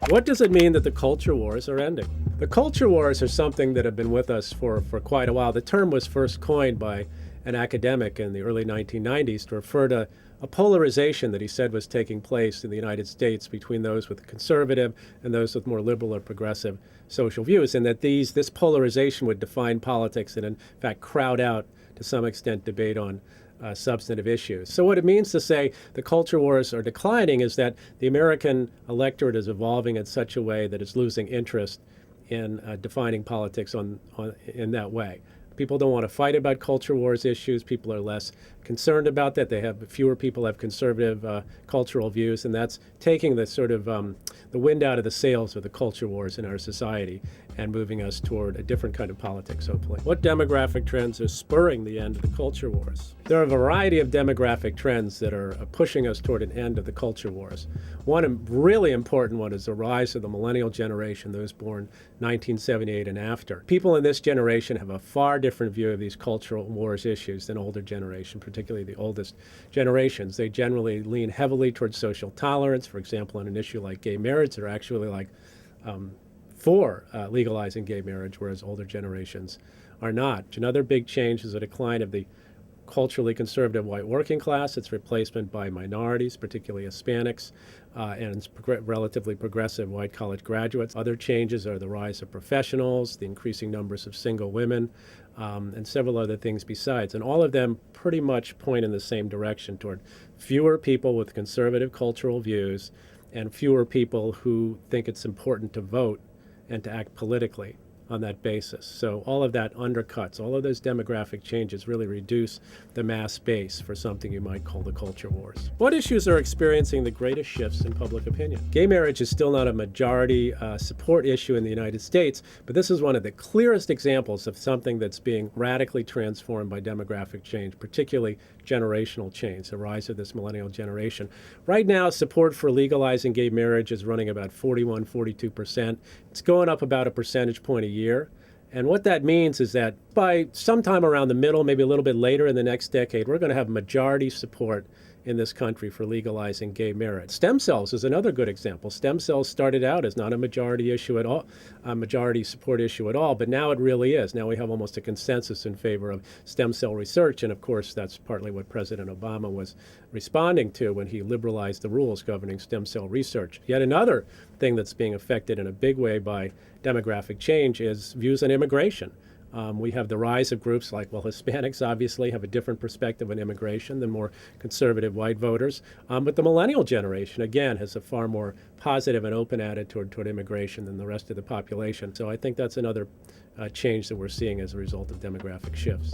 What does it mean that the culture wars are ending? The culture wars are something that have been with us for quite a while. The term was first coined by an academic in the early 1990s to refer to a polarization that he said was taking place in the United States between those with conservative and those with more liberal or progressive social views, and that this polarization would define politics and in fact crowd out to some extent debate on substantive issues. So what it means to say the culture wars are declining is that the American electorate is evolving in such a way that it's losing interest in defining politics in that way. People don't want to fight about culture wars issues. People are less concerned about that. Fewer people have conservative cultural views, and that's taking the sort of the wind out of the sails of the culture wars in our society and moving us toward a different kind of politics, hopefully. What demographic trends are spurring the end of the culture wars? There are a variety of demographic trends that are pushing us toward an end of the culture wars. One really important one is the rise of the millennial generation, those born 1978 and after. People in this generation have a far different view of these cultural wars issues than older generation, particularly the oldest generations. They generally lean heavily towards social tolerance. For example, on an issue like gay marriage, they're actually for legalizing gay marriage, whereas older generations are not. Another big change is a decline of the culturally conservative white working class. Its replacement by minorities, particularly Hispanics, and relatively progressive white college graduates. Other changes are the rise of professionals, the increasing numbers of single women, and several other things besides. And all of them pretty much point in the same direction toward fewer people with conservative cultural views and fewer people who think it's important to vote and to act politically on that basis. So all of that undercuts, all of those demographic changes really reduce the mass base for something you might call the culture wars. What issues are experiencing the greatest shifts in public opinion? Gay marriage is still not a majority support issue in the United States, but this is one of the clearest examples of something that's being radically transformed by demographic change, particularly generational change, the rise of this millennial generation. Right now, support for legalizing gay marriage is running about 41-42%. It's going up about a percentage point a year. And what that means is that by sometime around the middle, maybe a little bit later in the next decade, we're going to have majority support in this country for legalizing gay marriage. Stem cells is another good example. Stem cells started out as not a majority issue at all, a majority support issue at all, but now it really is. Now we have almost a consensus in favor of stem cell research, and of course that's partly what President Obama was responding to when he liberalized the rules governing stem cell research. Yet another thing that's being affected in a big way by demographic change is views on immigration. We have the rise of groups like, Hispanics obviously have a different perspective on immigration than more conservative white voters. But the millennial generation, again, has a far more positive and open attitude toward immigration than the rest of the population. So I think that's another change that we're seeing as a result of demographic shifts.